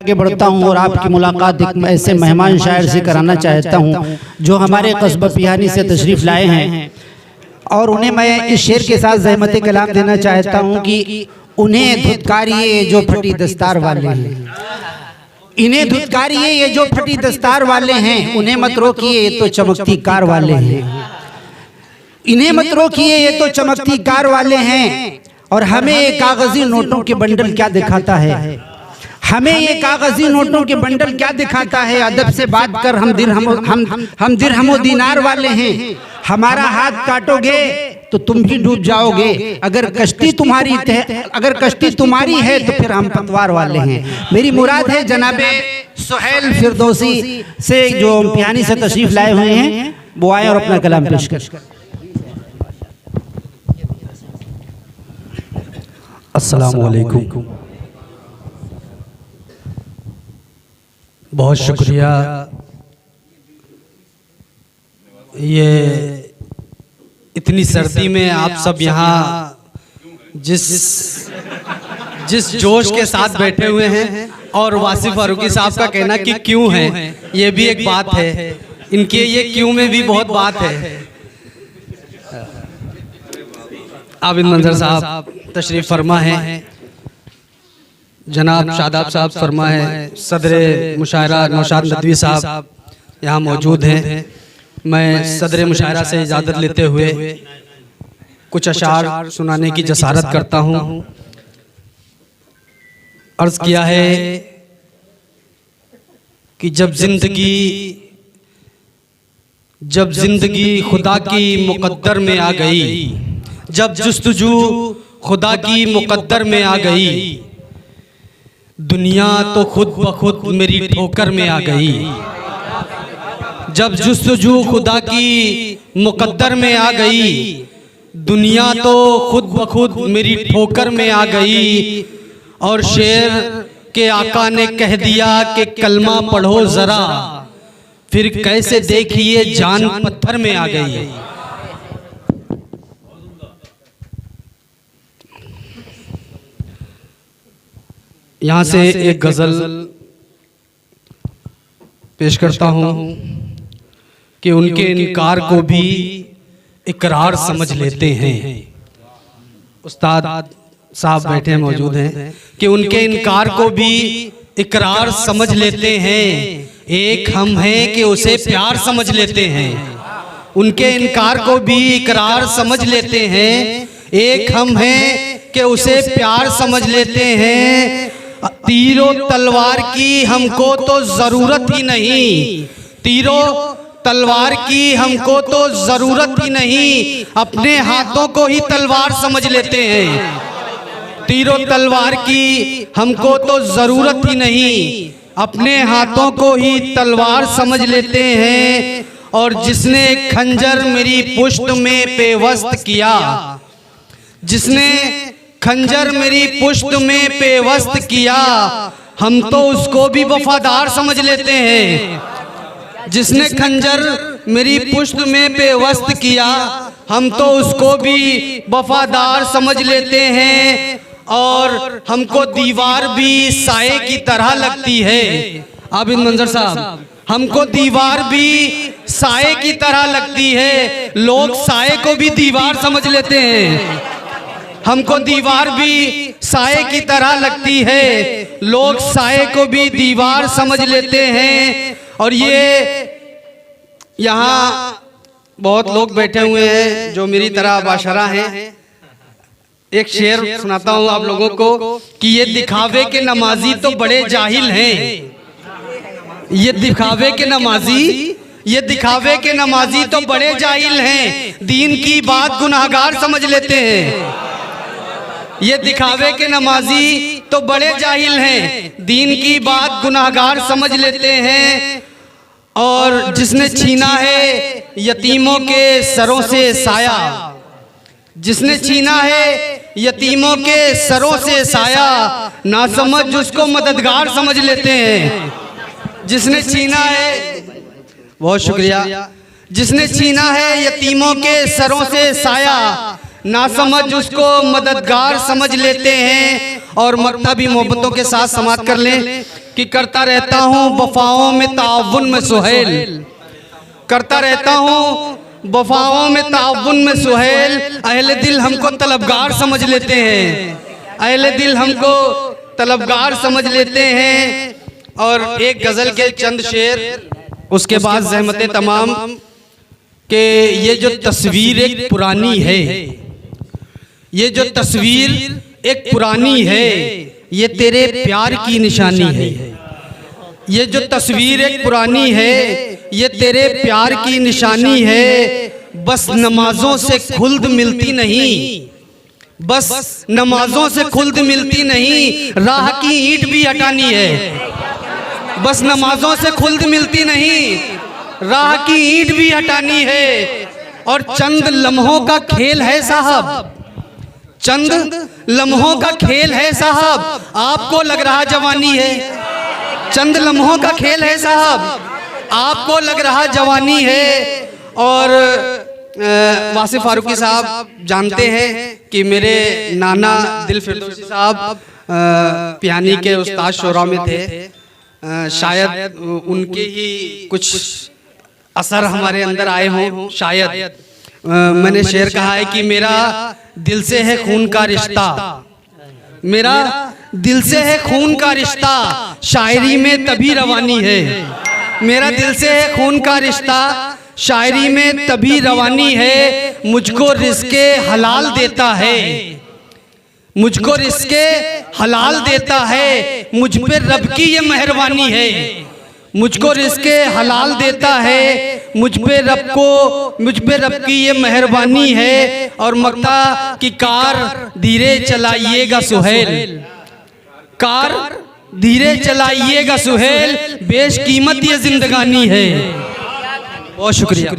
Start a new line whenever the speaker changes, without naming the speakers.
आगे बढ़ता हूँ और आपकी मुलाकात एक ऐसे मेहमान शायर से कराना चाहता हूँ जो हमारे कस्बा पिहानी से तशरीफ़ लाए हैं, और उन्हें मैं इस शेर के साथ ज़हमत कलाम देना चाहता हूँ कि उन्हें धुतकारिए जो फटी दस्तार वाले हैं, इन्हें धुतकारिए ये जो फटी दस्तार वाले हैं, उन्हें मत रोकिए ये तो चमकती कार वाले हैं, इन्हें मत रोकिए ये तो चमकती कार वाले हैं। और हमें ये कागजी नोटों के बंडल क्या दिखाता है, हमें ये कागजी नोटों के बंडल क्या दिखाता है। अदब से बात कर, हम दिरहमो दीनार वाले हैं, हमारा हाथ काटोगे तो तुम भी डूब जाओगे। अगर कश्ती तुम्हारी है तो फिर हम पतवार वाले हैं। मेरी मुराद है जनाबे सुहेल फिरदौसी से जो पिहानी से तशरीफ लाए हुए हैं, वो आए और अपना कलाम पेश कर।
अस्सलामु अलैकुम। बहुत शुक्रिया ये इतनी सर्दी में आप सब यहाँ जिस जोश के साथ बैठे हुए हैं, और वासिफ फारूकी साहब का कहना कि क्यों है, ये भी एक बात है, इनके ये क्यों में भी बहुत बात है। आबिद मंजर साहब तशरीफ़ फरमा है, जनाब शादाब साहब फरमा है, सदर मुशायरा नौशाद नदवी साहब यहाँ मौजूद हैं। मैं सदर मुशायरा से इजाज़त लेते हुए कुछ अशार सुनाने की जसारत करता हूँ। अर्ज़ किया है कि जब जिंदगी खुदा की मुक़द्दर में आ गई, जब जुस्तजू खुदा की मुक़द्दर में आ गई, दुनिया तो खुद ब खुद मेरी ठोकर में आ गई। जब जुस्तजू खुदा की मुक़द्दर में आ गई, दुनिया तो खुद ब खुद मेरी ठोकर में आ गई। और शेर के आका ने कह दिया कि कलमा पढ़ो ज़रा, फिर कैसे देखिए जान पत्थर में आ गई। यहाँ से एक गज़ल पेश करता हूँ कि उनके इनकार को भी इकरार समझ लेते हैं। उस्ताद साहब बैठे मौजूद हैं कि उनके इनकार को भी इकरार समझ लेते हैं। एक हम हैं कि उसे प्यार समझ लेते हैं। उनके इनकार को भी इकरार समझ लेते हैं। एक हम हैं कि उसे प्यार समझ लेते हैं। तीरों तलवार की हमको तो जरूरत ही नहीं, तीरों तलवार की हमको तो जरूरत ही नहीं, अपने हाथों को ही तलवार समझ लेते हैं। तीरों तलवार की हमको तो जरूरत ही नहीं, अपने हाथों को ही तलवार समझ लेते हैं। और जिसने खंजर मेरी पुश्त में पेवस्त किया, जिसने खंजर मेरी पुश्त में पेवस्त किया, हम तो उसको भी वफादार समझ लेते हैं। जिसने खंजर मेरी पुश्त में पेवस्त किया, हम तो उसको भी वफादार समझ लेते हैं। और हमको दीवार भी साए की तरह लगती है। आबिद मंजर साहब, हमको दीवार भी साए की तरह लगती है। लोग साए को भी दीवार समझ लेते हैं। हमको दीवार भी साए की तरह लगती है, लोग साए को भी दीवार समझ लेते हैं। और ये यहाँ बहुत लोग बैठे हुए हैं जो मेरी तरह बाशरा हैं। एक शेर सुनाता हूँ आप लोगों को कि ये दिखावे के नमाजी तो बड़े जाहिल हैं। ये दिखावे के नमाजी तो बड़े जाहिल हैं, दीन की बात गुनाहगार समझ लेते हैं। ये दिखावे के नमाजी तो बड़े जाहिल हैं, दीन की बात गुनाहगार समझ लेते हैं। और जिसने छीना है यतीमों के सरों से साया, जिसने छीना है यतीमों के सरों से साया, ना समझ उसको मददगार समझ लेते हैं। जिसने छीना है, बहुत शुक्रिया, जिसने छीना है यतीमों के सरों से साया, ना समझ उसको मददगार समझ लेते हैं। और मकतबी मोहब्बतों के साथ समाप्त कर लें कि करता रहता हूँ वफाओं में ताउन में सुहेल, करता रहता हूँ वफाओं में ताउन में सुहेल। अहले दिल हमको तलबगार समझ लेते हैं, अहले दिल हमको तलबगार समझ लेते हैं। और एक गज़ल के चंद शेर, उसके बाद ज़हमत तमाम कि ये जो तस्वीर एक पुरानी है, ये जो तस्वीर एक पुरानी है, ये तेरे प्यार की निशानी है। ये जो तस्वीर एक पुरानी है, ये तेरे प्यार की निशानी है। बस नमाजों से खुल्द मिलती नहीं, बस नमाजों से खुल्द मिलती नहीं, राह की ईंट भी हटानी है। बस नमाजों से खुल्द मिलती नहीं, राह की ईंट भी हटानी है। और चंद लम्हों का खेल है साहब, चंद लम्हों का खेल है साहब, आपको लग रहा जवानी है। चंद लम्हों का खेल है साहब, आपको लग रहा जवानी है। और वासिफ फारूकी साहब जानते हैं कि मेरे नाना दिल फिरदौसी साहब पियानी के उस्ताद शोरा में थे। शायद उनके ही कुछ असर हमारे अंदर आए हों शायद। मैंने शेर कहा है कि मेरा दिल से है खून का रिश्ता, मेरा दिल से है खून का रिश्ता, शायरी में तभी रवानी है। मेरा दिल से है खून का रिश्ता, शायरी में तभी रवानी है। मुझको रिज़्क़े हलाल देता है, मुझको रिज़्क़े हलाल देता है, मुझ पे रब की ये मेहरबानी है। मुझको रिज़्क़े हलाल देता है, मुझ पे रब की ये मेहरबानी है। और मक्ता की कार धीरे चलाइएगा सुहेल, कार धीरे चलाइएगा सुहेल, बेशकीमत ये जिंदगानी है। बहुत शुक्रिया।